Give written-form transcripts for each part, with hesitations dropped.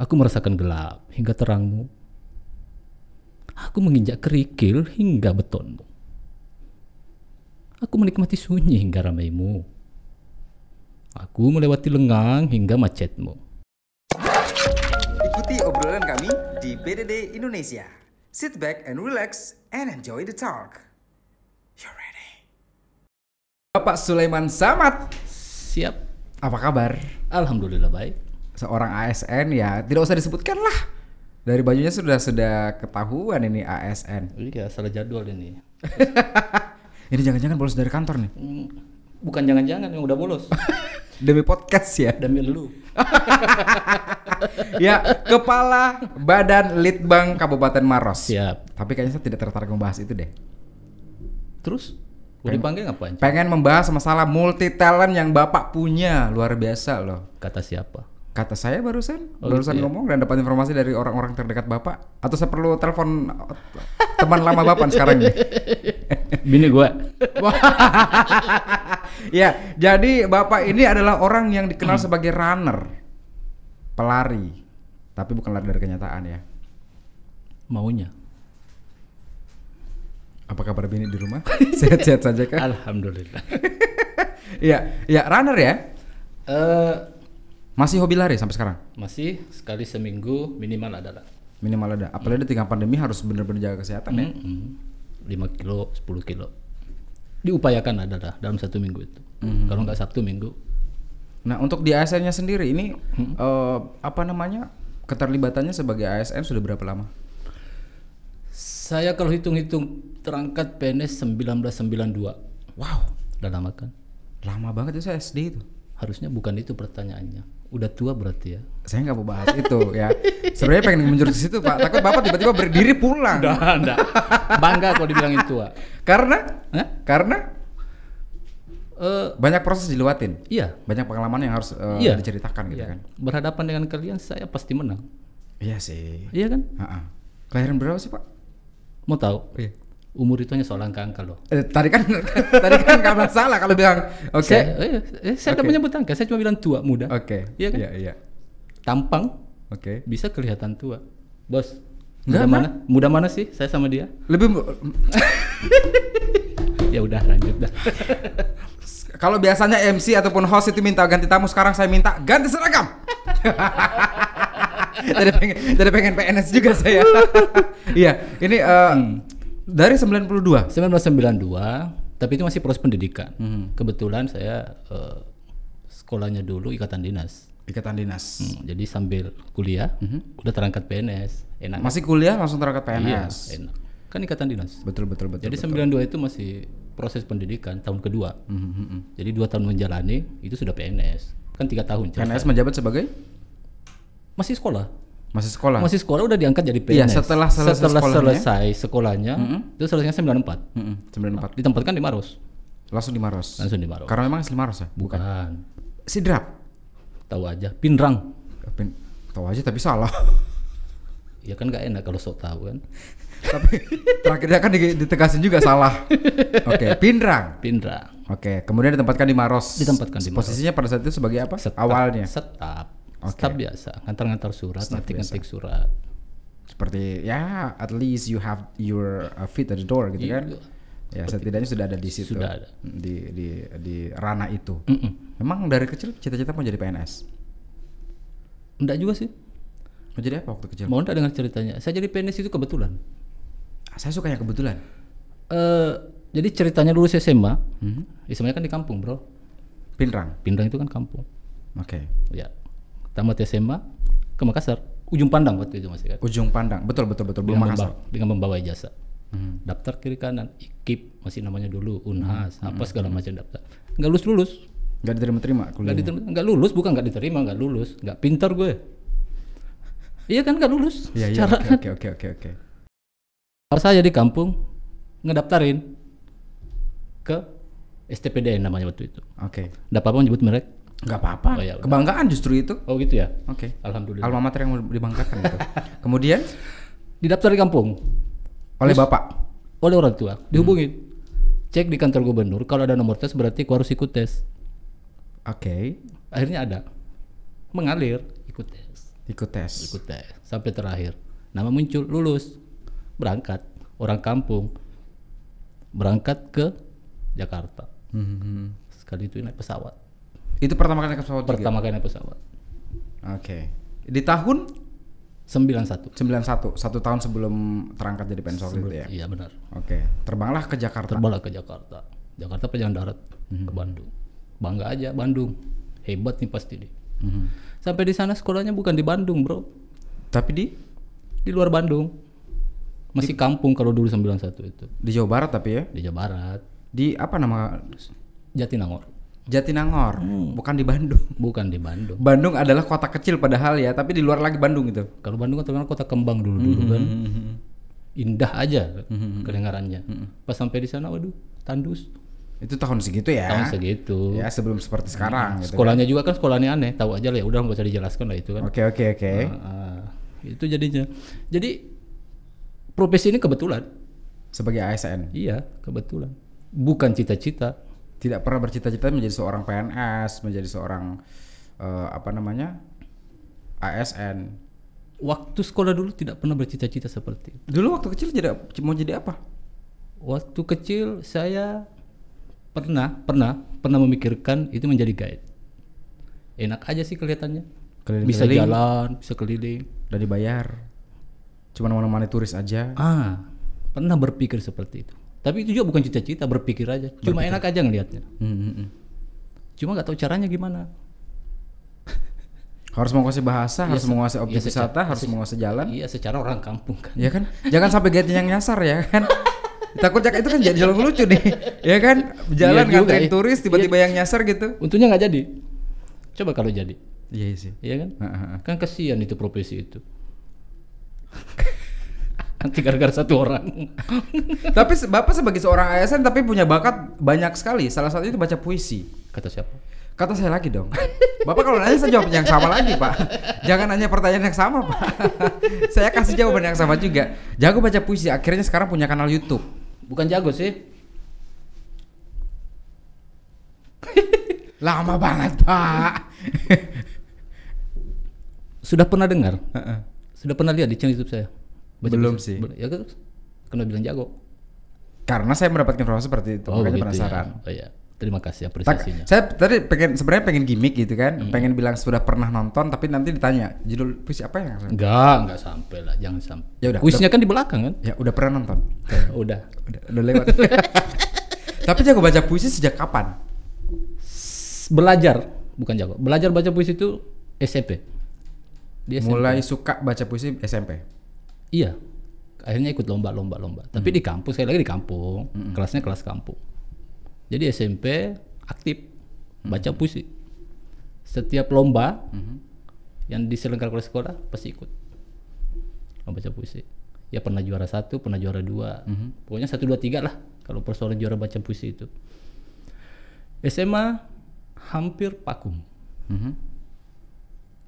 Aku merasakan gelap hingga terangmu. Aku menginjak kerikil hingga betonmu. Aku menikmati sunyi hingga ramaimu. Aku melewati lengang hingga macetmu. Ikuti obrolan kami di PDD Indonesia. Sit back and relax and enjoy the talk. You're ready. Bapak Sulaiman Samad, Siap. apa kabar? Alhamdulillah baik. Seorang ASN ya, tidak usah disebutkan lah. Dari bajunya sudah ketahuan ini ASN. Iya, salah jadwal ini. Ini jangan-jangan bolos dari kantor nih. Bukan jangan-jangan yang udah bolos. Demi podcast ya. Demi lu. Ya, Kepala Badan Litbang Kabupaten Maros. Siap. Tapi kayaknya saya tidak tertarik membahas itu deh. Terus? Udah dipanggil ngapain? Pengen membahas masalah multi talent yang Bapak punya. Luar biasa loh. Kata siapa? Kata saya barusan Oh, gitu ya? ngomong dan dapat informasi dari orang-orang terdekat Bapak. Atau saya perlu telepon teman lama Bapak sekarang ini? Bini gua. Ya, jadi Bapak ini adalah orang yang dikenal sebagai runner, pelari, tapi bukan lari dari kenyataan ya. Maunya. Apa kabar bini di rumah? Sehat-sehat saja kan? Alhamdulillah. Iya, ya runner ya. Masih hobi lari sampai sekarang? Masih sekali seminggu minimal adalah. Minimal ada. Apalagi di tengah pandemi harus benar-benar jaga kesehatan ya. 5 kilo, 10 kilo. Diupayakan adalah dalam 1 minggu itu. Kalau nggak Sabtu Minggu. Nah, untuk di ASN-nya sendiri ini apa namanya? Keterlibatannya sebagai ASN sudah berapa lama? Saya kalau hitung-hitung terangkat PNS 1992. Wow, Udah lama kan? lama banget itu saya SD itu. Harusnya bukan itu pertanyaannya. Udah tua berarti ya? Saya nggak mau bahas itu ya. Sebenarnya pengen menjurus ke situ Pak. Takut Bapak tiba-tiba berdiri pulang. Enggak. Bangga kalau dibilangin tua. Karena? Hah? Karena banyak proses dilewatin. Iya. Banyak pengalaman yang harus Iya. diceritakan gitu Iya. kan. Berhadapan dengan kalian saya pasti menang. Iya sih. Iya kan? Kelahiran berapa sih Pak? Mau tahu? Iya. Umur itu hanya soal angka-angka loh. Tadi kan nggak masalah kalau bilang oke. Saya udah menyebut angka, saya cuma bilang tua, muda. Oke. Iya kan? Iya. Tampang Oke. bisa kelihatan tua. Bos, Enggak, muda mana? Muda mana sih saya sama dia? Lebih Ya udah lanjut dah. kalau biasanya MC ataupun host itu minta ganti tamu, sekarang saya minta ganti seragam. Tadi pengen PNS juga saya. Iya, ini dari 92. 1992, tapi itu masih proses pendidikan. Kebetulan saya sekolahnya dulu Ikatan Dinas. Ikatan Dinas. Jadi sambil kuliah udah terangkat PNS. Enak. Masih kuliah langsung terangkat Iya, PNS. enak. Kan Ikatan Dinas. Betul. Jadi 92 itu masih proses pendidikan tahun kedua. Jadi 2 tahun menjalani itu sudah PNS. Kan 3 tahun. PNS menjabat sebagai Masih sekolah. masih sekolah. Masih sekolah udah diangkat jadi Iya, PNS. setelah sekolahnya. selesai sekolahnya, itu selesainya 94. 94. Ditempatkan di Maros. Langsung di Maros. Langsung di Maros. Karena memang asli Maros ya? Bukan. Sidrap. Tahu aja, Pinrang. Tahu aja tapi salah. Ya kan nggak enak kalau sok tahu kan. Tapi terakhirnya kan ditegasin juga salah. Oke, Pinrang. Pinrang. Oke, kemudian ditempatkan di Maros. Ditempatkan di Maros. Posisinya pada saat itu sebagai apa? Staf. Awalnya. Staf. Oke. Staf biasa, ngantar-ngantar surat, Staf ngetik-ngetik surat. Seperti ya, at least you have your feet at the door gitu kan. Iya. Ya, setidaknya sudah ada di situ. Sudah ada. Di ranah itu. Memang dari kecil cita-cita mau jadi PNS. Enggak juga sih. Mau jadi apa waktu kecil? Mau enggak dengar ceritanya? Saya jadi PNS itu kebetulan. Saya suka yang kebetulan. Jadi ceritanya dulu saya SMA. SMA kan di kampung, Bro. Pinrang. Pinrang itu kan kampung. Oke. Ya. Tamat SMA ke Makassar. Ujung Pandang waktu itu masih kan. Ujung Pandang. Betul belum Makassar. Dengan membawa ijazah. Daftar kiri kanan, IKIP masih namanya dulu, Unhas, apa segala macam daftar. Enggak lulus. Enggak diterima kuliahnya. Enggak lulus, bukan enggak diterima, enggak lulus, enggak pintar gue. Iya kan enggak lulus. Iya, Cara oke. saya di kampung ngedaftarin ke STPDN namanya waktu itu. Oke. Enggak apa-apa menyebut merek? Enggak apa-apa. Oh, ya udah. Kebanggaan justru itu. Oh gitu ya. Oke. Alhamdulillah. Alma mater yang dibanggakan itu. Kemudian Didaftar di kampung oleh Terus, Bapak. oleh orang tua, dihubungin. Cek di kantor gubernur, kalau ada nomor tes berarti aku harus ikut tes. Oke. Akhirnya ada. Mengalir, ikut tes. Ikut tes. ikut tes sampai terakhir. Nama muncul, lulus, berangkat. Orang kampung berangkat ke Jakarta. Sekali itu naik pesawat. Itu pertama kali naik pesawat juga? Pertama kali naik pesawat. Oke. Di tahun 91. 91, 1 tahun sebelum terangkat jadi PNS waktu itu ya? Iya benar. Oke. Terbanglah ke Jakarta. Terbanglah ke Jakarta. Jakarta perjalanan darat ke Bandung. Bangga aja Bandung. Hebat nih pasti nih. Sampai di sana sekolahnya bukan di Bandung, bro. Tapi Di luar Bandung. Masih kampung kalau dulu 91 itu. di Jawa Barat tapi ya? Di Jawa Barat. Di apa nama? Jatinangor. Jatinangor, bukan di Bandung. Bukan di Bandung. Bandung adalah kota kecil padahal ya, tapi di luar lagi Bandung itu. Kalau Bandung kan terkenal kota kembang dulu kan. Indah aja kedengarannya. Pas sampai di sana, waduh, tandus. Itu tahun segitu ya? Tahun segitu. Ya sebelum seperti sekarang. Gitu Sekolahnya juga kan sekolahnya aneh, tahu aja lah ya. Udah nggak usah dijelaskan lah itu kan. Oke. Itu jadinya. Jadi profesi ini kebetulan. Sebagai ASN. Iya, kebetulan. Bukan cita-cita. Tidak pernah bercita-cita menjadi seorang PNS, menjadi seorang ASN. Waktu sekolah dulu tidak pernah bercita-cita seperti itu. Dulu waktu kecil mau jadi apa? Waktu kecil saya pernah memikirkan itu menjadi guide. Enak aja sih kelihatannya. Bisa jalan, bisa keliling. Udah dibayar. Cuma menemani turis aja. Pernah berpikir seperti itu. Tapi itu juga bukan cita-cita, berpikir aja. Cuma enak aja ngelihatnya. Cuma nggak tahu caranya gimana. Harus menguasai bahasa, harus menguasai objek wisata, harus menguasai jalan. Iya, secara orang kampung kan. Iya kan? Jangan sampai guide yang nyasar ya kan. Takutnya itu kan jadi jalan lucu nih. Ya kan? Jalan nganterin turis tiba-tiba yang nyasar gitu. Untungnya nggak jadi. Coba kalau jadi. Iya sih. Iya kan? Kan kasihan itu profesi itu. Nanti gara-gara satu orang. Tapi Bapak sebagai seorang ASN tapi punya bakat banyak sekali. Salah satu itu baca puisi. Kata siapa? Kata saya lagi dong. Bapak kalau nanya saya jawab yang sama lagi, Pak. Jangan nanya pertanyaan yang sama, Pak. Saya kasih jawaban yang sama juga. Jago baca puisi, akhirnya sekarang punya kanal YouTube. Bukan jago sih. Lama banget, Pak. Sudah pernah dengar? Sudah pernah lihat di channel YouTube saya? Belum sih. Ya kan, kenapa bilang jago? Karena saya mendapatkan informasi seperti itu, makanya penasaran. Ya. Oh iya. Terima kasih apresiasinya. Saya tadi sebenarnya pengen gimmick gitu kan, pengen bilang sudah pernah nonton, tapi nanti ditanya judul puisi apa yang? Enggak sampai lah, jangan sampai. Ya udah. Puisinya kan di belakang kan? Ya udah pernah nonton. udah lewat. Tapi jago baca puisi sejak kapan? Belajar, bukan jago. Belajar baca puisi itu SMP. Di SMP. Mulai suka baca puisi SMP. Iya. Akhirnya ikut lomba. Tapi di kampus, sekali lagi di kampung. Kelasnya kelas kampung. Jadi SMP aktif baca puisi. Setiap lomba yang diselenggarakan oleh sekolah pasti ikut. Membaca puisi. Ya pernah juara 1, pernah juara 2. Pokoknya 1, 2, 3 lah kalau persoalan juara baca puisi itu. SMA hampir vakum.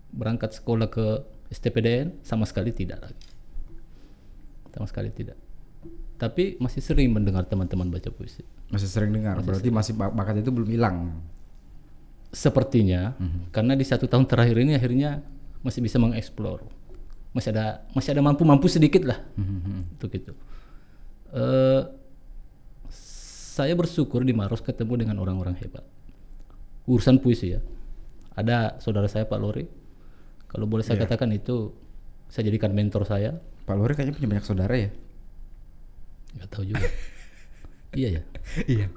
Berangkat sekolah ke STPDN sama sekali tidak lagi. Sama sekali tidak. Tapi masih sering mendengar teman-teman baca puisi. Masih sering dengar, berarti masih bakat itu belum hilang. Sepertinya, karena di 1 tahun terakhir ini akhirnya masih bisa mengeksplor. Masih ada mampu sedikit lah untuk itu. Saya bersyukur di Maros ketemu dengan orang-orang hebat. Urusan puisi ya. Ada saudara saya Pak Lori. Kalau boleh saya katakan itu saya jadikan mentor saya. Pak Lori kayaknya punya banyak saudara ya? Nggak tahu juga. Iya ya. Iya.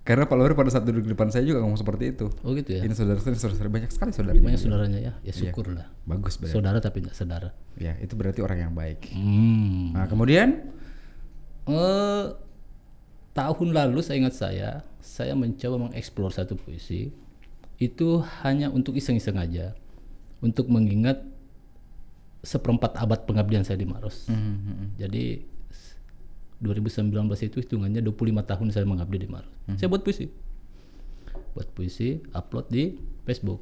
Karena Pak Lori pada saat duduk di depan saya juga ngomong seperti itu. Oh gitu ya. Ini saudara banyak sekali saudaranya. Banyak saudaranya ya. Ya syukur lah. Bagus berarti. Saudara tapi nggak saudara. Ya itu berarti orang yang baik. Nah kemudian tahun lalu saya ingat saya mencoba mengeksplor satu puisi. Itu hanya untuk iseng-iseng aja. Untuk mengingat 1/4 abad pengabdian saya di Maros. Jadi 2019 itu hitungannya 25 tahun saya mengabdi di Maros. Saya buat puisi, upload di Facebook.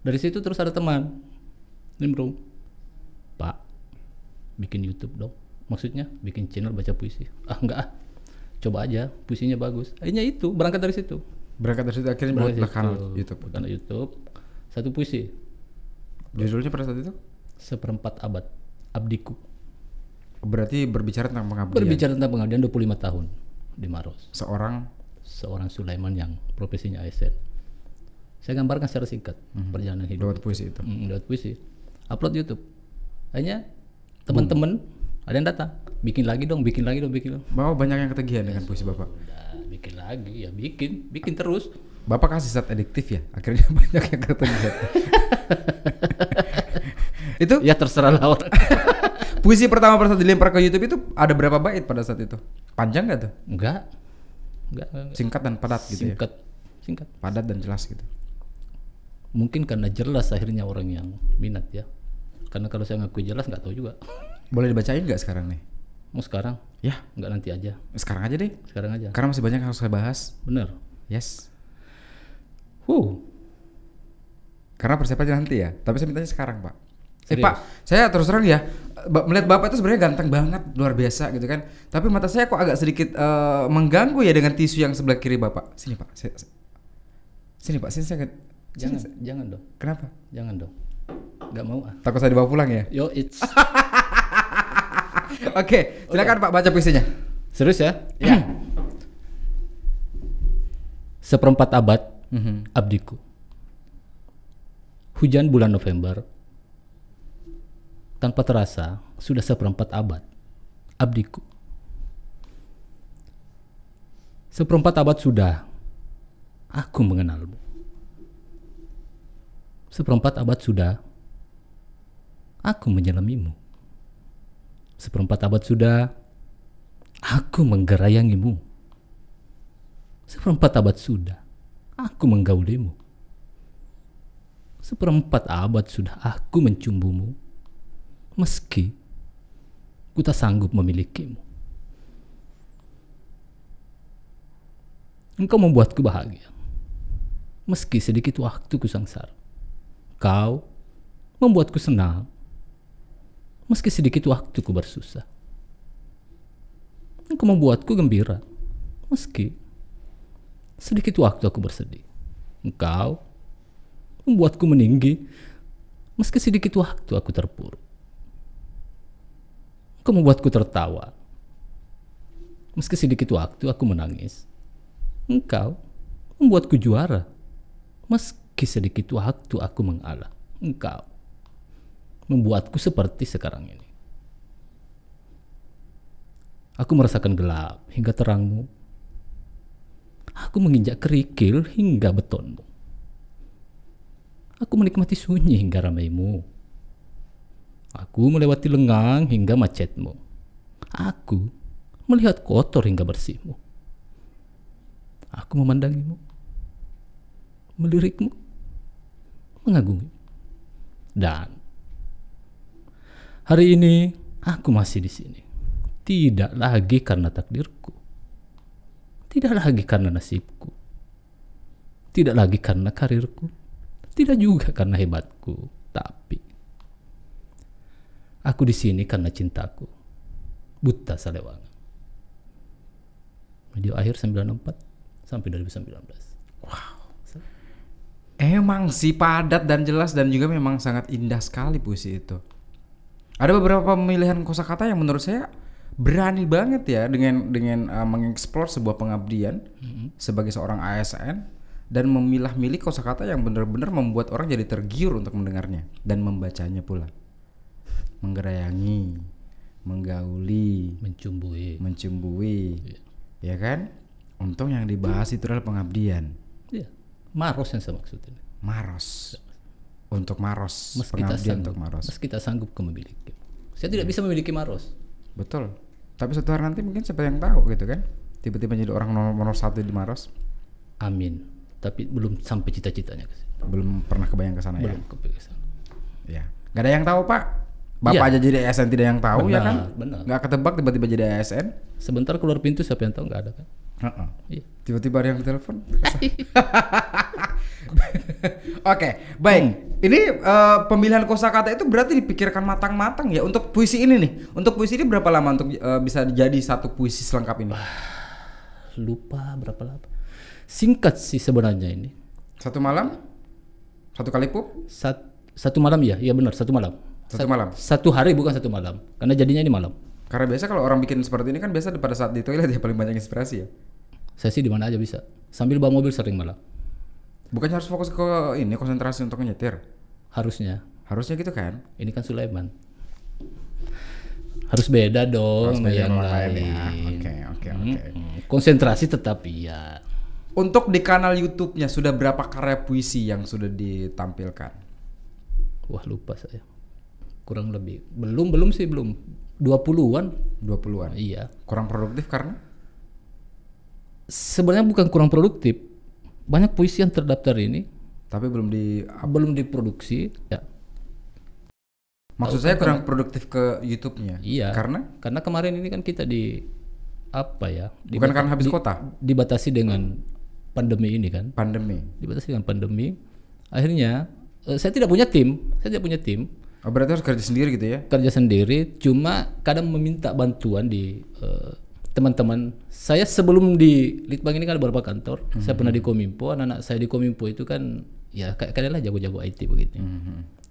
Dari situ terus ada teman nimbrung, Pak, bikin YouTube dong. Maksudnya bikin channel baca puisi. Enggak coba aja, puisinya bagus. Akhirnya itu berangkat dari situ. Akhirnya buat kanal YouTube. Kanal YouTube, satu puisi. Judulnya pada saat itu? Seperempat abad abdiku. Berarti berbicara tentang pengabdian. Berbicara tentang pengabdian 25 tahun di Maros. Seorang Sulaiman yang profesinya ASN. Saya gambarkan secara singkat perjalanan hidup. lewat puisi itu. Lewat puisi. Upload YouTube. Akhirnya teman-teman ada yang datang, bikin lagi dong. Bapak banyak yang ketagihan dengan puisi Bapak. Udah, bikin lagi ya, bikin terus. Bapak kasih zat adiktif ya, akhirnya banyak yang ketagihan. Itu Ya terserah lah orang. puisi pertama pada saat dilempar ke YouTube itu ada berapa bait pada saat itu? Panjang nggak tuh? Enggak. Singkat dan padat gitu ya? Singkat. Padat dan jelas gitu. Mungkin karena jelas akhirnya orang yang minat ya. Karena kalau saya ngaku jelas nggak tahu juga. Boleh dibacain nggak sekarang nih? Mau sekarang? Ya, Nggak nanti aja. sekarang aja deh. Sekarang aja. Karena masih banyak yang harus saya bahas. Bener. Yes. Karena persiapannya nanti ya. Tapi saya mintanya sekarang, Pak. Serius? Pak, saya terus terang ya, melihat Bapak itu sebenarnya ganteng banget, luar biasa gitu kan. Tapi mata saya kok agak sedikit mengganggu ya dengan tisu yang sebelah kiri Bapak. Sini Pak, sini Pak, sini saya. Jangan dong. Kenapa? Jangan dong. Nggak mau ah. Takut saya dibawa pulang ya? Yo it's. Oke, silakan Pak baca puisinya. Serius ya? Ya. Seperempat abad abdiku. Hujan bulan November. Tanpa terasa sudah seperempat abad abdiku. Seperempat abad sudah aku mengenalmu. Seperempat abad sudah aku menyelamimu. Seperempat abad sudah aku menggerayangimu. Seperempat abad sudah aku menggaulimu. Seperempat abad sudah aku mencumbumu. Meski ku tak sanggup memilikimu. Engkau membuatku bahagia. Meski sedikit waktu ku sengsara. Kau membuatku senang. Meski sedikit waktu ku bersusah. Engkau membuatku gembira. Meski sedikit waktu aku bersedih. Engkau membuatku meninggi. Meski sedikit waktu aku terpuruk. Engkau membuatku tertawa. Meski sedikit waktu aku menangis. Engkau membuatku juara. Meski sedikit waktu aku mengalah. Engkau membuatku seperti sekarang ini. Aku merasakan gelap hingga terangmu. Aku menginjak kerikil hingga betonmu. Aku menikmati sunyi hingga ramaimu. Aku melewati lengang hingga macetmu. Aku melihat kotor hingga bersihmu. Aku memandangimu, melirikmu, mengagumi. Dan hari ini aku masih di sini. Tidak lagi karena takdirku. Tidak lagi karena nasibku. Tidak lagi karena karirku. Tidak juga karena hebatku. Tapi aku di sini karena cintaku. Buta Salewangan. Video akhir 94 sampai 2019. Wow. Emang sih padat dan jelas dan juga memang sangat indah sekali puisi itu. Ada beberapa pemilihan kosakata yang menurut saya berani banget ya dengan mengeksplor sebuah pengabdian sebagai seorang ASN dan memilah-milih kosakata yang benar-benar membuat orang jadi tergiur untuk mendengarnya dan membacanya pula. Menggerayangi, menggauli, mencumbui, ya kan? Untung yang dibahas itu adalah pengabdian. Iya, Maros yang saya maksudin. Maros, untuk Maros, Meski pengabdian untuk Maros. Meski kita sanggup memiliki. Saya tidak bisa memiliki Maros. Betul. Tapi suatu hari nanti mungkin siapa yang tahu gitu kan? Tiba-tiba jadi orang nomor 1 di Maros. Amin. Tapi belum sampai cita-citanya ke situ. Belum pernah kebayang ke sana ya. Belum kebayang ke sana. Ya. Gak ada yang tahu, Pak. Bapak aja jadi ASN tidak yang tahu ya kan? Benar. Gak ketebak tiba-tiba jadi ASN. Sebentar keluar pintu siapa yang tahu, nggak ada kan? Iya. Tiba-tiba ada yang telepon. Oke, baik. Ini pemilihan kosakata itu berarti dipikirkan matang-matang ya untuk puisi ini nih. Untuk puisi ini berapa lama untuk bisa jadi satu puisi selengkap ini? Lupa berapa lama. Singkat sih sebenarnya ini. Satu malam? Satu kali pup? 1 malam ya, iya benar 1 malam. 1 malam. 1 hari bukan 1 malam, karena jadinya ini malam. Karena biasa kalau orang bikin seperti ini kan biasa pada saat di toilet ya paling banyak inspirasi ya. Saya sih di mana aja bisa, sambil bawa mobil sering malah. Bukannya harus fokus ke ini konsentrasi untuk nyetir. Harusnya. Harusnya gitu kan? Ini kan Sulaiman. Harus beda dong Harus beda yang kalau lain lain. ya. Oke. Konsentrasi tetap iya. Untuk di kanal YouTube-nya sudah berapa karya puisi yang sudah ditampilkan? Wah lupa saya. Kurang lebih. Belum sih belum. 20-an. 20-an. Iya. Kurang produktif karena? Sebenarnya bukan kurang produktif. Banyak puisi yang terdaftar ini Tapi belum diproduksi. Ya. Maksud saya kurang produktif ke YouTube-nya. Iya. Karena kemarin ini kan kita bukan karena habis kota. Dibatasi dengan pandemi ini kan. Dibatasi dengan pandemi. Akhirnya saya tidak punya tim. Oh, berarti harus kerja sendiri gitu ya? Kerja sendiri. Cuma kadang meminta bantuan di teman-teman. Saya sebelum di Litbang ini kan ada beberapa kantor. Saya pernah di Kominfo. Anak-anak saya di Kominfo itu kan ya kalian lah jago-jago IT begitu.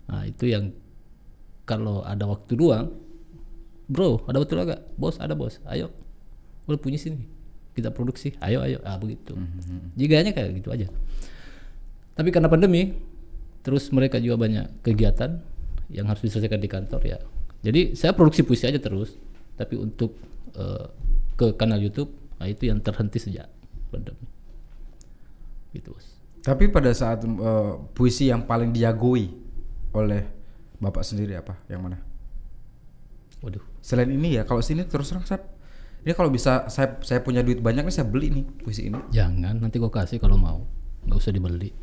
Nah itu yang kalau ada waktu luang, bro ada waktu luang gak? Bos ada bos, ayo boleh punya sini kita produksi, ayo begitu. Jiganya kayak gitu aja. Tapi karena pandemi, terus mereka juga banyak kegiatan yang harus diselesaikan di kantor ya. Jadi saya produksi puisi aja terus, tapi untuk ke kanal YouTube, nah itu yang terhenti sejak pandemi. Gitu bos. Tapi pada saat puisi yang paling diagui oleh Bapak sendiri apa? Yang mana? Waduh. Selain ini ya, kalau sini terus terang ini kalau bisa saya punya duit banyak nih saya beli nih puisi ini. Jangan, nanti gua kasih kalau mau. Nggak usah dibeli.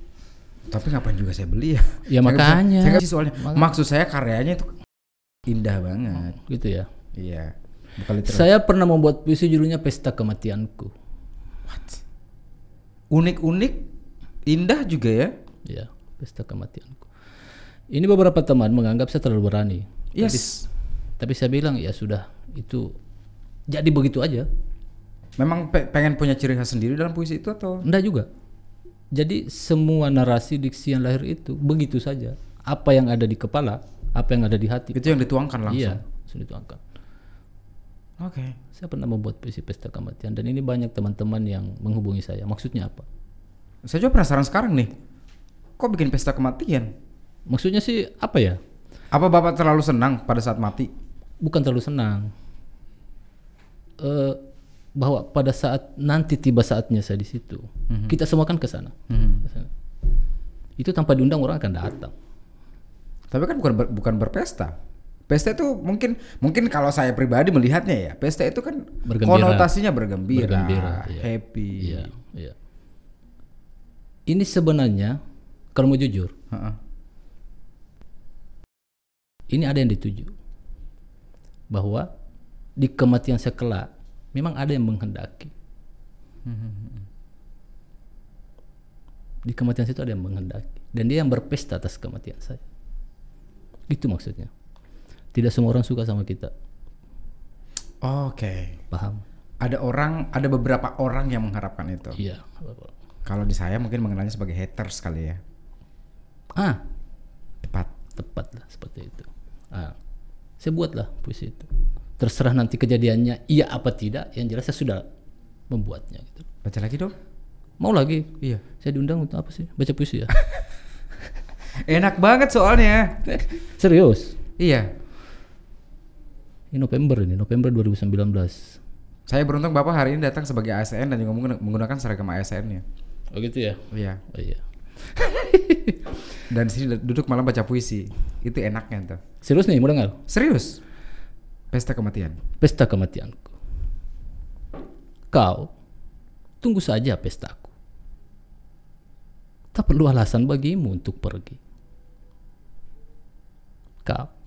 Tapi ngapain juga saya beli ya? Ya makanya. Saya soalnya. Maksud saya karyanya itu indah banget. Gitu ya. Iya. Bukan literal. Saya pernah membuat puisi judulnya Pesta Kematianku. What? Unik-unik, indah juga ya? Iya, Pesta Kematianku. Ini beberapa teman menganggap saya terlalu berani. Yes. Tapi saya bilang ya sudah, itu jadi begitu aja. Memang pengen punya ciri khas sendiri dalam puisi itu atau? Enggak juga. Jadi semua narasi diksi yang lahir itu begitu saja. Apa yang ada di kepala, apa yang ada di hati. Itu yang dituangkan langsung. Iya, langsung dituangkan. Oke. Saya pernah membuat puisi Pesta Kematian dan ini banyak teman-teman yang menghubungi saya. Maksudnya apa? Saya juga penasaran sekarang nih. Kok bikin pesta kematian? Maksudnya sih apa ya? Apa Bapak terlalu senang pada saat mati? Bukan terlalu senang. Bahwa pada saat nanti tiba saatnya saya di situ, kita semua kan ke sana. Itu tanpa diundang orang akan datang. Tapi kan bukan berpesta. Pesta itu mungkin kalau saya pribadi melihatnya ya, pesta itu kan konotasinya bergembira, happy. Iya. Ini sebenarnya kalau mau jujur, ini ada yang dituju bahwa di kematian saya kelak memang ada yang menghendaki. Di kematian saya itu ada yang menghendaki dan dia yang berpesta atas kematian saya. Itu maksudnya. Tidak semua orang suka sama kita. Oke. Paham? Ada beberapa orang yang mengharapkan itu. Iya. Kalau di saya mungkin mengenalnya sebagai haters kali ya. Tepat lah seperti itu. Saya buatlah puisi itu. Terserah nanti kejadiannya iya apa tidak, yang jelas saya sudah membuatnya gitu. Baca lagi dong. Mau lagi? Iya. Saya diundang untuk apa sih? Baca puisi ya. Enak banget soalnya. Serius? Iya. Ini November 2019. Saya beruntung Bapak hari ini datang sebagai ASN dan juga menggunakan seragam ASN-nya. Oh gitu ya? Iya. Oh iya. Dan sini duduk malam baca puisi. Itu enaknya tuh. Serius nih, mau dengar? Serius. Pesta kematian. Pesta kematianku. Kau tunggu saja pestaku. Tak perlu alasan bagimu untuk pergi. Kau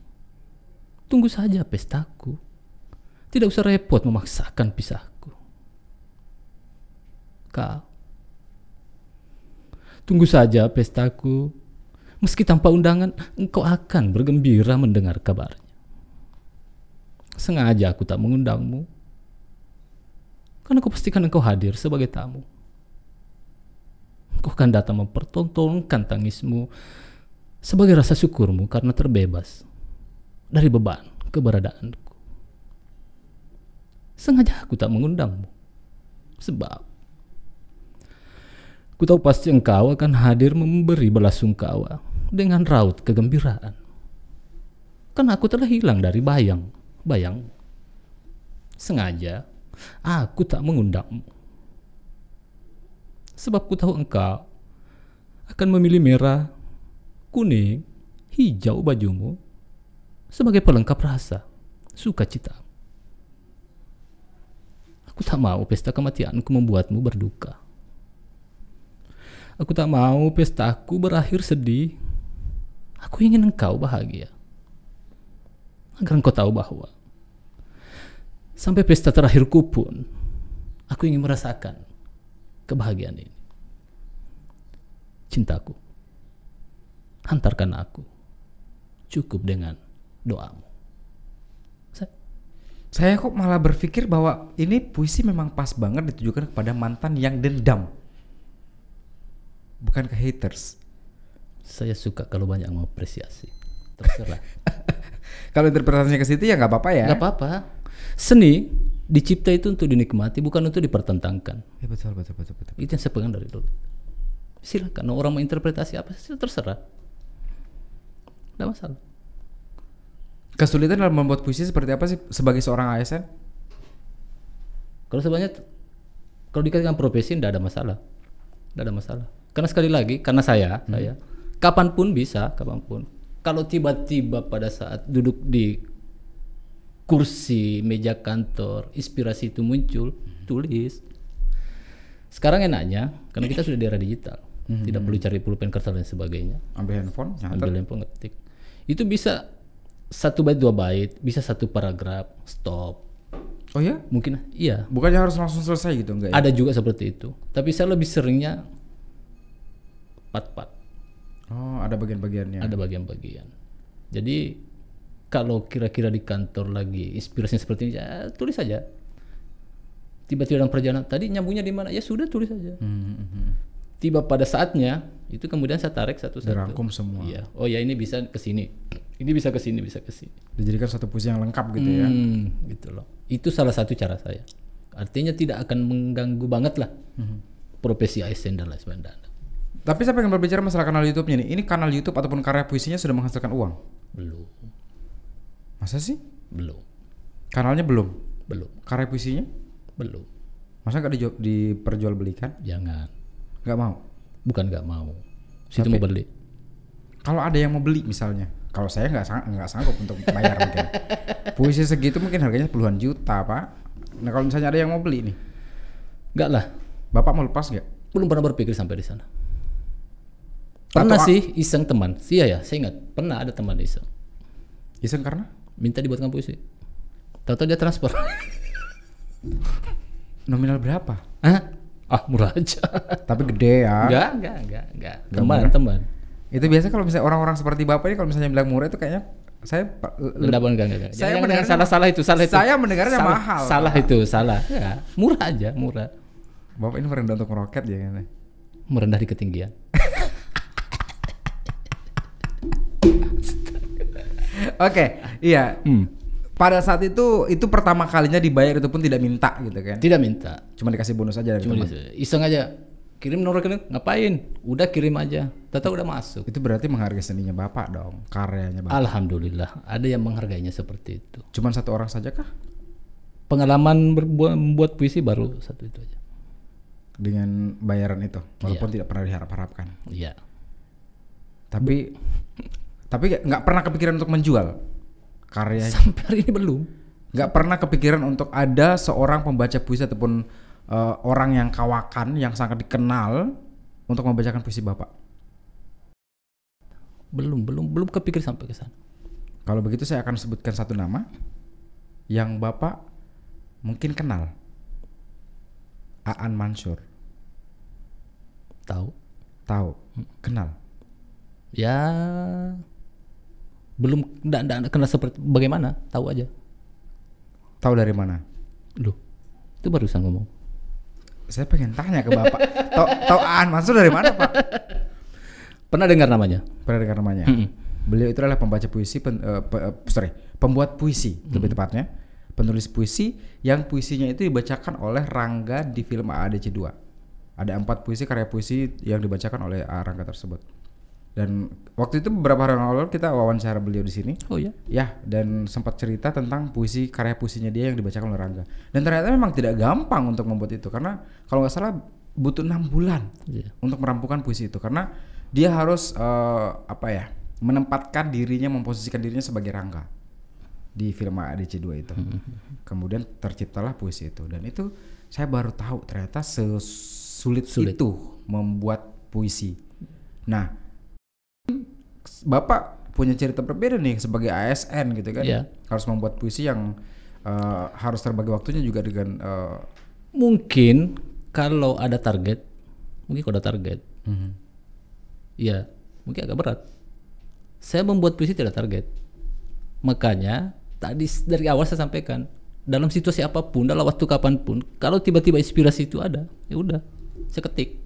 tunggu saja pestaku. Tidak usah repot memaksakan pisahku. Kau tunggu saja pestaku. Meski tanpa undangan, engkau akan bergembira mendengar kabarnya. Sengaja aku tak mengundangmu, karena aku pastikan engkau hadir sebagai tamu. Engkau akan datang mempertontonkan tangismu sebagai rasa syukurmu karena terbebas dari beban keberadaanku. Sengaja aku tak mengundangmu, sebab ku tahu pasti engkau akan hadir memberi belasungkawa dengan raut kegembiraan. Karena aku telah hilang dari bayang. Sengaja aku tak mengundangmu, sebab ku tahu engkau akan memilih merah, kuning, hijau bajumu sebagai pelengkap rasa sukacita. Aku tak mau pesta kematianku membuatmu berduka. Aku tak mau pestaku berakhir sedih. Aku ingin engkau bahagia, agar engkau tahu bahwa sampai pesta terakhirku pun aku ingin merasakan kebahagiaan ini. Cintaku, hantarkan aku cukup dengan doamu. Saya kok malah berpikir bahwa ini puisi memang pas banget ditujukan kepada mantan yang dendam, bukan ke haters. Saya suka kalau banyak mengapresiasi. Terserah. Kalau interpretasinya ke situ ya nggak apa-apa ya. Nggak apa-apa. Seni dicipta itu untuk dinikmati, bukan untuk dipertentangkan. Ya, betul. Itu yang saya pegang dari dulu. Silakan orang mau interpretasi apa sih, terserah. Nggak masalah. Kesulitan dalam membuat puisi seperti apa sih sebagai seorang ASN? Kalau sebenarnya kalau dikatakan profesi tidak ada masalah. Tidak ada masalah. Karena sekali lagi, karena saya kapanpun bisa, kapanpun. Kalau tiba-tiba pada saat duduk di kursi meja kantor, inspirasi itu muncul, tulis. Sekarang enaknya, karena kita sudah di era digital, tidak perlu cari pulpen, kertas dan sebagainya. Ambil handphone, Ambil handphone, ngetik. Itu bisa 1 bait 2 bait, bisa 1 paragraf, stop. Oh ya? Mungkin iya. Bukannya harus langsung selesai gitu enggak ya? Ada juga seperti itu. Tapi saya lebih seringnya part-part. Oh, ada bagian-bagiannya. Ada bagian-bagian. Jadi kalau kira-kira di kantor lagi inspirasinya seperti ini, ya tulis saja. Tiba-tiba dalam perjalanan, tadi nyambungnya di mana? Ya sudah, tulis saja. Tiba pada saatnya, itu kemudian saya tarik satu-satu. Dirangkum semua. Iya. Oh ya, ini bisa ke sini. Ini bisa ke sini, bisa ke sini. Dijadikan satu puisi yang lengkap gitu ya. Gitu loh. Itu salah satu cara saya. Artinya tidak akan mengganggu banget lah profesi ASN dan lain sebagainya. Tapi saya pengen berbicara masalah kanal YouTube-nya nih. Ini kanal YouTube ataupun karya puisinya sudah menghasilkan uang? Belum. Masa sih? Belum. Kanalnya belum? Belum. Karya puisinya? Belum. Masa nggak diperjualbelikan? Jangan. Nggak mau? Bukan nggak mau. Situ mau beli. Kalau ada yang mau beli misalnya, kalau saya nggak sanggup untuk bayar mungkin. Puisi segitu mungkin harganya puluhan juta, Pak. Nah kalau misalnya ada yang mau beli nih, Nggak lah. Bapak mau lepas nggak? Belum pernah berpikir sampai di sana. Pernah sih iseng teman. Iya ya, saya ingat. Pernah ada teman iseng. Iseng karena? Minta dibuatkan puisi. Tahu-tahu dia transfer. Nominal berapa? Hah? Ah, murah aja. Tapi gede ya. Enggak. Teman. Itu biasa kalau misalnya orang-orang seperti Bapak ini kalau misalnya bilang murah itu kayaknya saya enggak. Saya Jangan mendengarnya salah itu. Saya mendengarnya mahal. Salah itu, salah. Ya, murah aja, murah. Bapak ini merendah untuk meroket ya kan? Merendah di ketinggian. Oke, iya. Pada saat itu pertama kalinya dibayar itu pun tidak minta gitu kan? Tidak minta. Cuma dikasih bonus aja dari Cuma teman. iseng aja. Kirim nomor rekening, ngapain? Udah kirim aja. Tahu udah masuk. Itu berarti menghargai seninya Bapak dong, karyanya Bapak. Alhamdulillah, ada yang menghargainya seperti itu. Cuman satu orang saja kah? Pengalaman membuat puisi baru satu itu aja. Dengan bayaran itu, walaupun tidak pernah diharap-harapkan. Iya. Tapi nggak pernah kepikiran untuk menjual karyanya. Sampai hari ini belum. Nggak pernah kepikiran untuk ada seorang pembaca puisi ataupun orang yang kawakan yang sangat dikenal untuk membacakan puisi Bapak. Belum kepikir sampai ke sana. Kalau begitu saya akan sebutkan satu nama yang Bapak mungkin kenal. Aan Mansur. Tahu? Kenal? Ya, belum enggak kenal seperti bagaimana, tahu aja. Tahu dari mana? Loh, itu barusan ngomong. Saya pengen tanya ke Bapak. Tahu Aan Mansur dari mana, Pak? Pernah dengar namanya? Pernah dengar namanya? Beliau itu adalah pembaca puisi, pembuat puisi lebih tepatnya, penulis puisi yang puisinya itu dibacakan oleh Rangga di film AADC 2. Ada 4 puisi karya puisi yang dibacakan oleh Rangga tersebut. Dan waktu itu beberapa hari yang lalu kita wawancara beliau di sini. Oh ya? Ya, dan sempat cerita tentang puisi karya puisinya dia yang dibacakan oleh Rangga. Dan ternyata memang tidak gampang untuk membuat itu karena kalau nggak salah butuh 6 bulan untuk merampungkan puisi itu karena dia harus menempatkan dirinya, memposisikan dirinya sebagai Rangga di film AADC 2 itu. Kemudian terciptalah puisi itu dan itu saya baru tahu ternyata sulit itu membuat puisi. Nah, Bapak punya cerita berbeda nih sebagai ASN gitu kan, harus membuat puisi yang harus terbagi waktunya juga dengan mungkin kalau ada target, ya mungkin agak berat. Saya membuat puisi tidak target, makanya tadi dari awal saya sampaikan dalam situasi apapun, dalam waktu kapanpun, kalau tiba-tiba inspirasi itu ada, ya udah saya ketik.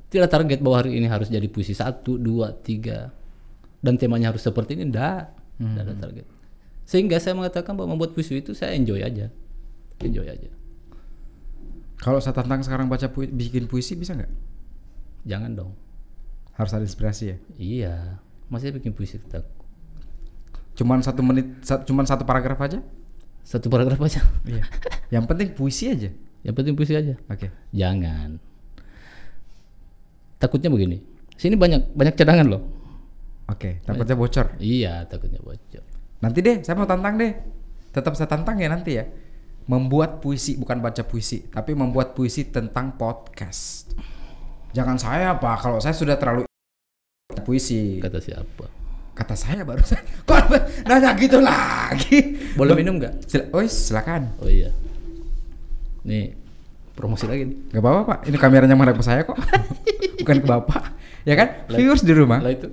Tidak target bahwa hari ini harus jadi puisi 1, 2, 3 dan temanya harus seperti ini, enggak ada target. Sehingga saya mengatakan bahwa membuat puisi itu saya enjoy aja. Kalau saya tantang sekarang bikin puisi bisa nggak? Jangan dong. Harus ada inspirasi ya? Iya, masih bikin puisi tetap. Cuman 1 menit, cuman 1 paragraf aja? 1 paragraf aja. Iya. Yang penting puisi aja. Oke. Jangan. Takutnya begini. Sini banyak cadangan loh. Oke, takutnya bocor. Iya, takutnya bocor. Nanti deh, saya mau tantang deh. Tetap saya tantang ya nanti ya. Membuat puisi, bukan baca puisi, tapi membuat puisi tentang podcast. Jangan saya Pak, kalau saya sudah terlalu puisi. Kata siapa? Kata saya barusan. Kok nanya gitu lagi? Boleh minum nggak? Silakan. Oh iya. Nih promosi lagi nih. Gak apa-apa Pak, ini kameranya menghadap ke saya kok. Bukan ke Bapak. Ya kan? Viewers di rumah. Lah itu.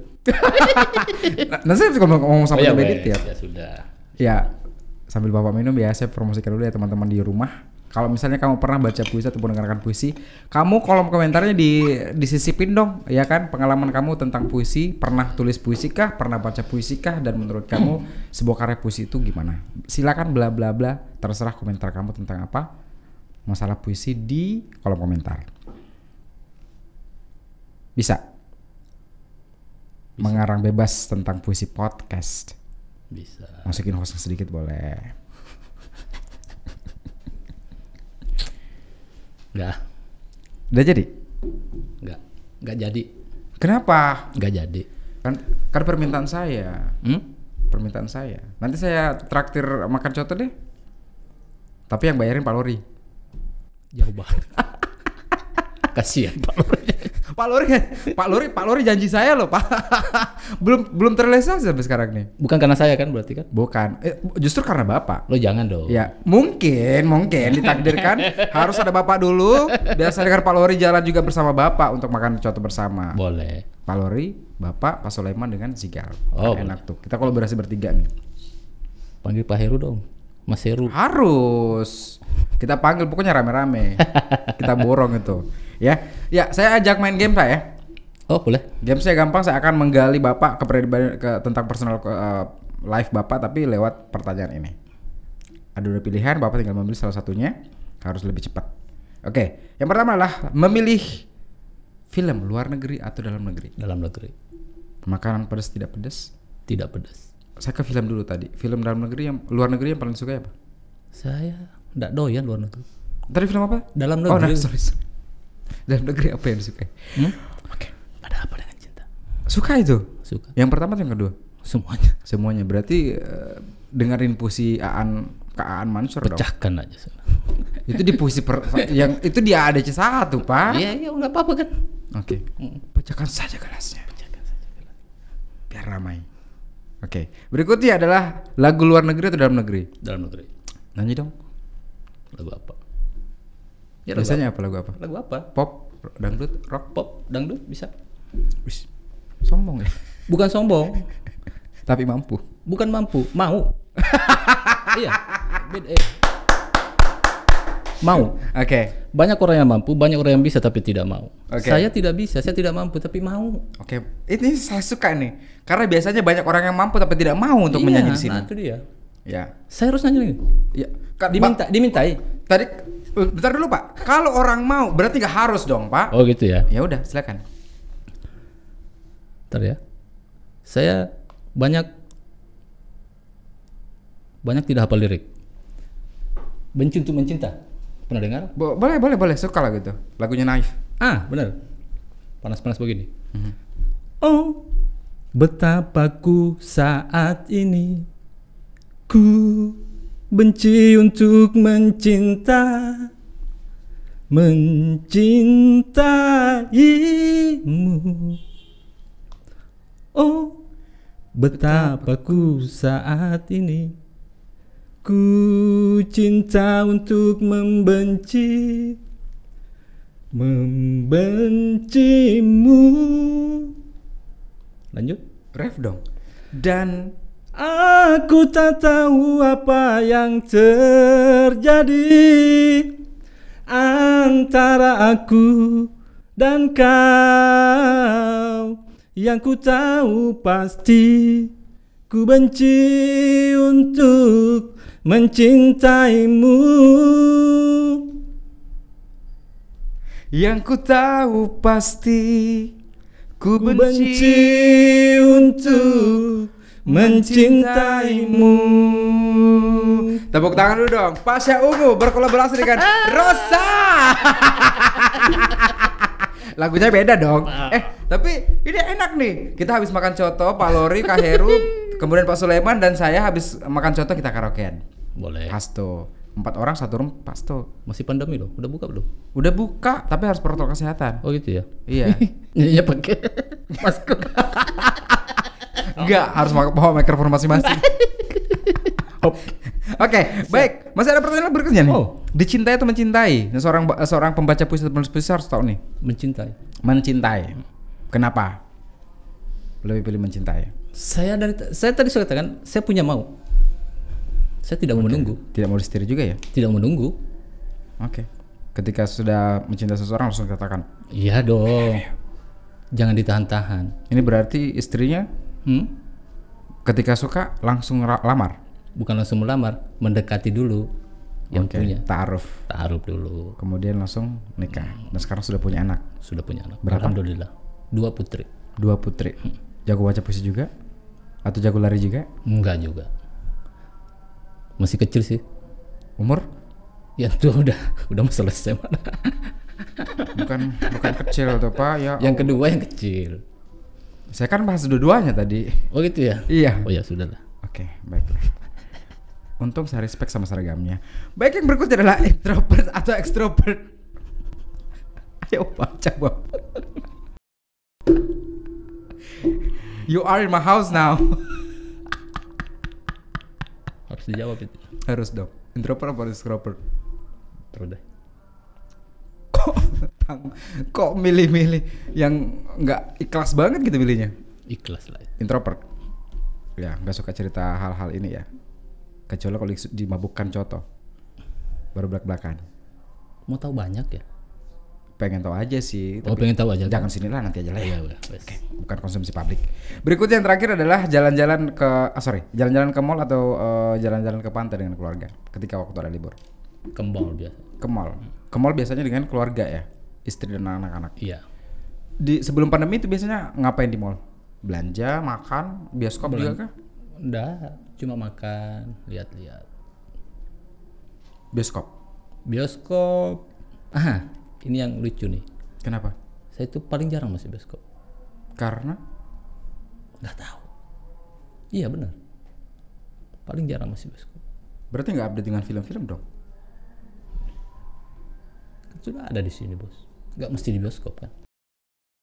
Nanti saya ngomong sama Mbak Edit ya. Ya sudah. Ya, sambil Bapak minum ya, saya promosikan dulu ya teman-teman di rumah. Kalau misalnya kamu pernah baca puisi atau mendengarkan puisi, kamu kolom komentarnya disisipin dong, ya kan? Pengalaman kamu tentang puisi, pernah tulis puisi kah, pernah baca puisi kah, dan menurut kamu sebuah karya puisi itu gimana? Silakan bla bla bla, terserah komentar kamu tentang apa masalah puisi di kolom komentar. Bisa. Mengarang bebas tentang puisi podcast. Bisa. Masukin host sedikit boleh. Enggak. Udah jadi? Enggak jadi. Kenapa? Enggak jadi. Kan permintaan saya. Permintaan saya. Nanti saya traktir makan coto deh. Tapi yang bayarin Pak Lori. Jauh banget. Kasihan Pak Lori. Pak Lori janji saya loh, Pak. belum terrealisasi sampai sekarang nih. Bukan karena saya kan berarti kan? Bukan. Justru karena Bapak. Lo jangan dong. Ya, mungkin ditakdirkan harus ada Bapak dulu. Biasa dengan Pak Lori jalan juga bersama Bapak untuk makan coto bersama. Boleh. Pak Lori, Bapak, Pak Sulaiman dengan Zigal. Oh, enak tuh. Kita kolaborasi bertiga nih. Panggil Pak Heru dong. Mas Heru. Harus. Kita panggil pokoknya rame-rame. Kita borong itu. Ya, saya ajak main game Pak ya. Oh boleh. Game saya gampang, saya akan menggali Bapak tentang personal life Bapak tapi lewat pertanyaan ini. Ada 2 pilihan, Bapak tinggal memilih salah satunya, harus lebih cepat. Oke, yang pertama adalah memilih film luar negeri atau dalam negeri. Dalam negeri. Makanan pedas tidak pedas? Tidak pedas. Saya ke film dulu tadi. Film dalam negeri luar negeri yang paling suka apa? Saya enggak doyan luar negeri. Tadi film apa? Dalam negeri. Oh, sorry. Dalam negeri apa yang disukai? Oke. Ada apa dengan cinta? Suka itu? Suka. Yang pertama atau yang kedua? Semuanya. Berarti dengerin puisi Kak Aan Mansur dong. Pecahkan aja. Itu di puisi yang itu dia ada C1, Pak. Iya, enggak apa-apa kan. Oke. Pecahkan saja gelasnya. Biar ramai. Oke. Berikutnya adalah lagu luar negeri atau dalam negeri? Dalam negeri. Nyanyi dong. Lagu apa? Ya, biasanya apa lagu apa? Lagu apa? Pop, dangdut, rock, Pop, dangdut bisa. Wis. Sombong ya? Bukan sombong. Tapi mampu. Bukan mampu, mau. Iya. Beda. Mau. Oke. Banyak orang yang mampu, banyak orang yang bisa tapi tidak mau. Oke. Saya tidak bisa, saya tidak mampu tapi mau. Oke. Ini saya suka nih. Karena biasanya banyak orang yang mampu tapi tidak mau untuk Iya, menyanyi di sini. Nah, itu dia. Ya. Saya harus nyanyi. Ya. Dimintai. Tadi bentar dulu, Pak. Kalau orang mau berarti nggak harus dong, Pak. Oh gitu ya. Ya udah, silakan. Bentar ya. Saya banyak tidak hafal lirik. Benci untuk mencinta. Pernah dengar? Boleh. Suka lagu itu. Lagunya Naif. Benar. Panas-panas begini. Oh, betapa ku saat ini ku benci untuk mencintaimu. Oh, betapa ku saat ini ku cinta untuk membencimu. Lanjut. Ref dong. Dan Aku tak tahu apa yang terjadi antara aku dan kau. Yang ku tahu pasti ku benci untuk mencintaimu. yang ku tahu pasti ku benci untuk mencintaimu. Tepuk tangan dulu dong. Pasha Ungu berkolaborasi dengan Rosa. Lagunya beda dong. Tapi ini enak nih. Kita habis makan coto, Pak Lori, Kak Heru, kemudian Pak Sulaiman dan saya habis makan coto kita karaokean. Boleh. Pasto. 4 orang 1 room pasto. Masih pandemi loh. Udah buka belum? Udah buka tapi harus protokol kesehatan. Oh gitu ya. Iya. Nyanyinya pakai masker. Enggak, harus bawa mikrofon masing-masing. Oke, baik. Masih ada pertanyaan berikutnya nih. Dicintai atau mencintai? Nah, seorang pembaca puisi atau penulis puisi harus tahu nih. Mencintai. Mencintai. Kenapa? Lebih pilih mencintai. Saya tadi sudah katakan, saya punya mau. Saya tidak mau menunggu. Tidak mau disetir juga ya? Tidak menunggu. Oke. Ketika sudah mencintai seseorang langsung katakan. Iya dong. Jangan ditahan-tahan. Ini berarti istrinya ketika suka langsung lamar? Bukan langsung melamar, mendekati dulu yang punya. Ta'aruf dulu. Kemudian langsung nikah. Dan sekarang sudah punya anak. Sudah punya anak. Berapa? Alhamdulillah. 2 putri. Jago baca puisi juga? Atau jago lari juga? Enggak juga. Masih kecil sih. Umur? Ya itu udah selesai mana. bukan kecil tuh Pak ya. Yang kedua yang kecil. Saya kan bahas dua-duanya tadi. Oh gitu ya? Iya. Oh ya sudahlah. Oke, baiklah. Untung saya respect sama seragamnya. Baik, yang berikutnya adalah introvert atau extrovert. Ayo baca Bang. You are in my house now. Harus dijawab itu. Harus dong. Introvert atau extrovert? Terus deh. Kok milih-milih yang nggak ikhlas banget gitu milihnya? Ikhlas lah. Introvert. Ya, nggak suka cerita hal-hal ini ya. Kecuali kalau dimabukkan coto. Baru belak-belakan. Mau tahu banyak ya? Pengen tahu aja sih. Oh, pengen tahu aja. Jangan sinilah, nanti aja lah ya. Oke. Bukan konsumsi publik. Berikutnya yang terakhir adalah jalan-jalan ke mall atau jalan-jalan ke pantai dengan keluarga ketika waktu ada libur. Ke mall biasa. Ke mall biasanya dengan keluarga ya, istri dan anak-anak. Iya. Sebelum pandemi itu biasanya ngapain di mall? Belanja, makan, bioskop juga kah? Enggak, cuma makan, lihat-lihat. Bioskop. Ini yang lucu nih. Kenapa? Saya itu paling jarang masuk bioskop. Karena? Nggak tahu. Iya benar. Paling jarang masuk bioskop. Berarti nggak update dengan film-film dong? Sudah ada di sini bos. Nggak mesti di bioskop kan?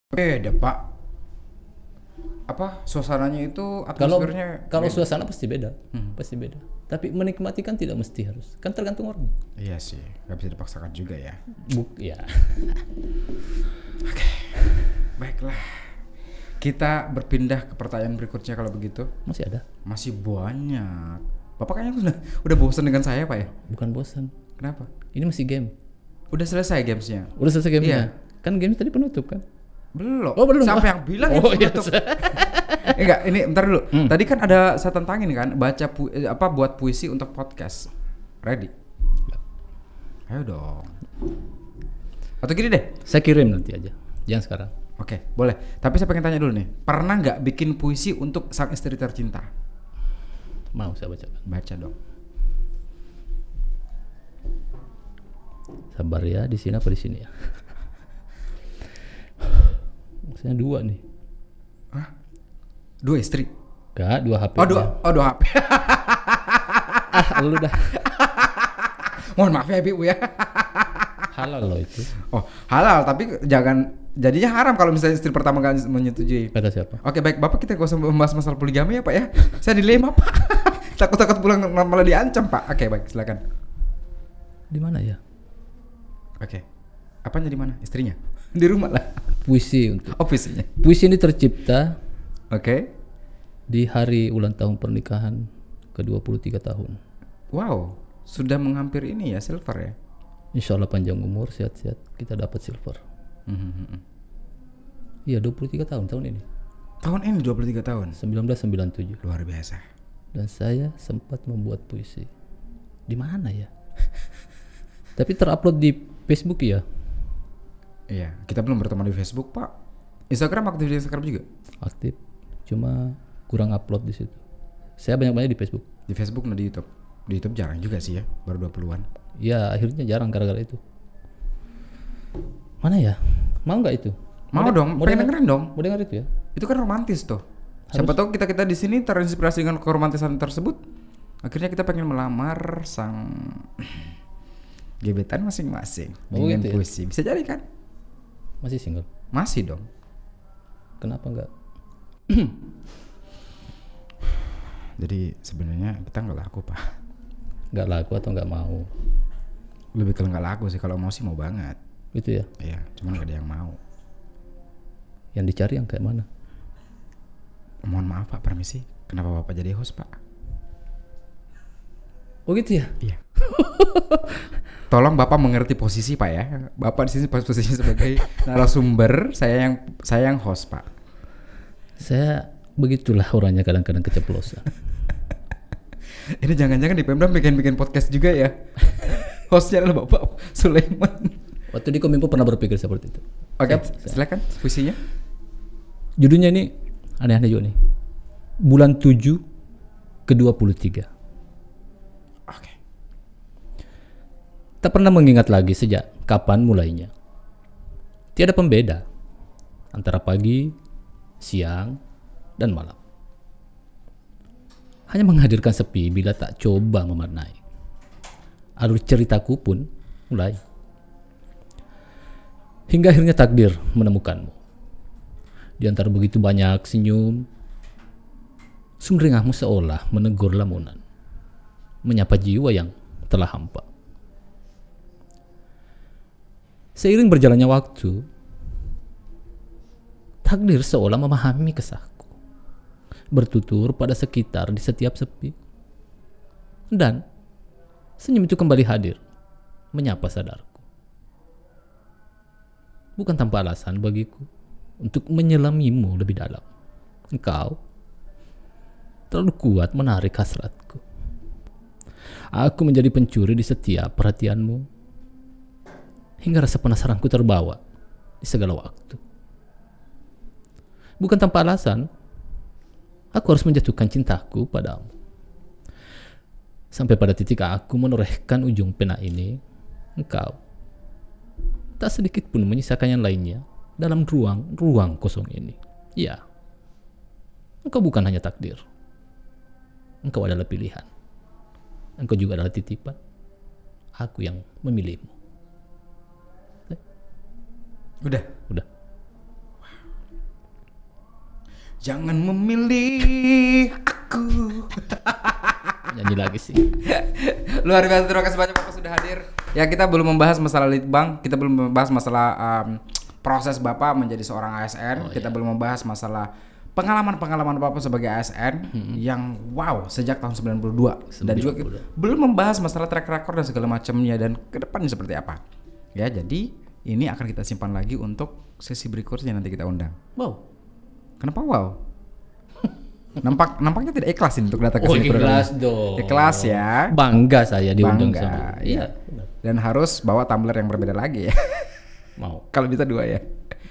Beda Pak. Apa suasananya itu atmosfernya? Kalau suasana pasti beda, pasti beda. Tapi menikmati kan tidak mesti harus. Kan tergantung orang. Iya sih, nggak bisa dipaksakan juga ya. Ya. Oke, baiklah. Kita berpindah ke pertanyaan berikutnya kalau begitu. Masih ada? Masih banyak. Bapak kayaknya udah bosan dengan saya Pak ya? Bukan bosan. Kenapa? Ini masih game. Udah selesai gamesnya? Udah selesai gamenya. Iya. Kan game tadi penutup kan? Belum. Oh, belum. Siapa yang bilang Oh, itu iya. penutup? Enggak, ini bentar dulu. Tadi kan ada saya tantangin kan, buat puisi untuk podcast. Ready? Ayo dong. Atau gini deh. Saya kirim nanti aja. Jangan sekarang. Oke, boleh. Tapi saya pengen tanya dulu nih. Pernah nggak bikin puisi untuk sang istri tercinta? Mau saya bacakan. Baca dong. Sabar ya, di sini apa di sini ya? Maksudnya 2 nih. Hah? 2 istri? Enggak, 2 HP. Oh, 2 HP. Lu dah. Mohon maaf ya Ibu ya. Halal loh itu. Oh, halal tapi jangan jadinya haram kalau misalnya istri pertama nggak menyetujui. Kata siapa? Oke, baik Bapak, kita gak usah membahas masalah poligami ya Pak ya. Saya dilema Pak. Takut pulang malah diancam Pak. Oke, baik, silakan. Di mana ya? Oke. Apanya di mana? Istrinya? Di rumah lah. Puisi untuk. Ofisinya. Puisi ini tercipta Oke. di hari ulang tahun pernikahan ke-23 tahun. Wow, sudah menghampir ini ya silver ya. Insya Allah panjang umur, sehat-sehat, kita dapat silver. Iya, 23 tahun ini. Tahun ini 23 tahun. 1997. Luar biasa. Dan saya sempat membuat puisi. Di mana ya? Tapi terupload di Facebook ya? Iya, kita belum berteman di Facebook Pak. Instagram, aktif di Instagram juga? Aktif, cuma kurang upload di situ. Saya banyak-banyak di Facebook. Di Facebook dan di YouTube. Di YouTube jarang juga sih ya, baru 20-an. Ya akhirnya jarang gara-gara itu. Mana ya? Mau nggak itu? Mau dong, pengen dengerin dong. Mau denger itu ya? Itu kan romantis tuh. Siapa tahu kita di sini terinspirasi dengan keromantisan tersebut. Akhirnya kita pengen melamar sang gebetan masing-masing dengan gitu ya? puisi. Bisa jadi kan? Masih single? Masih dong. Kenapa nggak? Jadi sebenarnya kita nggak laku Pak. Nggak laku atau nggak mau? Lebih ke nggak laku sih. Kalau mau sih mau banget. Gitu ya? Iya, cuman nggak ada yang mau. Yang dicari yang kayak mana? Mohon maaf Pak, permisi. Kenapa Bapak jadi host Pak? Oh gitu ya? Iya. Tolong Bapak mengerti posisi Pak ya. Bapak di sini posisinya sebagai narasumber, saya yang host Pak. Saya begitulah orangnya, kadang-kadang keceplosan. Ini jangan-jangan di Pemda bikin podcast juga ya. Hostnya adalah Bapak Sulaiman. Waktu di Kominfo pernah berpikir seperti itu. Oke, silakan puisinya. Judulnya ini aneh-aneh juga nih. Bulan 7 ke-23. Oke. Tak pernah mengingat lagi sejak kapan mulainya. Tiada pembeda antara pagi, siang, dan malam. Hanya menghadirkan sepi bila tak coba memaknai. Alur ceritaku pun mulai. Hingga akhirnya takdir menemukanmu. Di antara begitu banyak senyum, sumringahmu seolah menegur lamunan, menyapa jiwa yang telah hampa. Seiring berjalannya waktu, takdir seolah memahami kesahku, bertutur pada sekitar di setiap sepi. Dan senyum itu kembali hadir, menyapa sadarku. Bukan tanpa alasan bagiku untuk menyelamimu lebih dalam. Engkau terlalu kuat menarik hasratku. Aku menjadi pencuri di setiap perhatianmu, hingga rasa penasaranku terbawa di segala waktu. Bukan tanpa alasan, aku harus menjatuhkan cintaku padamu. Sampai pada titik aku menorehkan ujung pena ini, engkau tak sedikit pun menyisakan yang lainnya dalam ruang kosong ini. Ya, engkau bukan hanya takdir. Engkau adalah pilihan. Engkau juga adalah titipan. Aku yang memilihmu. Udah. Jangan memilih aku. Nyanyi lagi sih. Luar biasa, terima kasih banyak Bapak sudah hadir. Ya, kita belum membahas masalah litbang, kita belum membahas masalah proses Bapak menjadi seorang ASN, kita belum membahas masalah pengalaman Bapak sebagai ASN yang wow sejak tahun 92 dan juga 92. belum membahas masalah track record dan segala macamnya dan kedepannya seperti apa. Ya, jadi ini akan kita simpan lagi untuk sesi berikutnya nanti kita undang. Wow. Kenapa wow? Nampaknya tidak ikhlas ini untuk datang ke Oh, sini. ikhlas dong. Ikhlas ya. Bangga saya diundang Bangga, sama. iya. Dan harus bawa tumbler yang berbeda lagi ya. Mau. Kalau bisa 2 ya.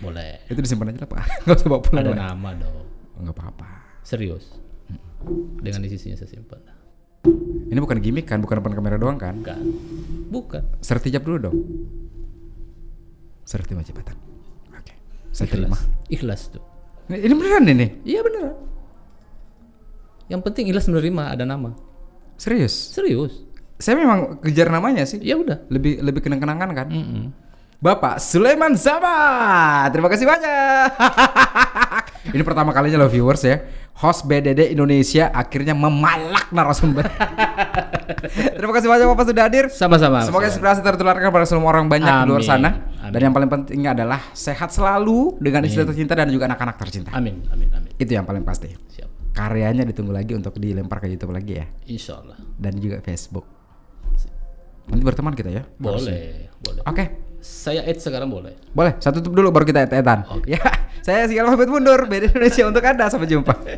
Boleh. Itu disimpan aja lah Pak. Gak usah bawa pulang. Ada lah. nama dong. Nggak apa-apa. Serius. Dengan isinya saya simpan. Ini bukan gimmick kan, bukan depan kamera doang kan? Bukan. Sertijab dulu dong. Sertijab jabatan. Oke. Saya terima. Ikhlas tuh. Ini beneran ini? Iya beneran. Yang penting ikhlas menerima ada nama. Serius? Serius. Saya memang kejar namanya sih. Ya udah. Lebih kenang-kenangan kan? Bapak Sulaiman Sama. Terima kasih banyak. Ini pertama kalinya loh viewers ya. Host BDD Indonesia akhirnya memalak narasumber. Terima kasih banyak Bapak sudah hadir. Sama-sama. Semoga inspirasi tertularkan pada semua orang banyak di luar Amin. sana. Amin. Dan yang paling penting adalah sehat selalu dengan istri tercinta dan juga anak-anak tercinta. Amin. Itu yang paling pasti. Siap. Karyanya ditunggu lagi untuk dilempar ke YouTube lagi ya. Insya Allah. Dan juga Facebook. Nanti berteman kita ya. Boleh. Oke. Saya add sekarang boleh. Boleh, saya tutup dulu baru kita etan. Oke. Ya, saya Sigal pamit mundur. BDD Indonesia untuk Anda. Sampai jumpa.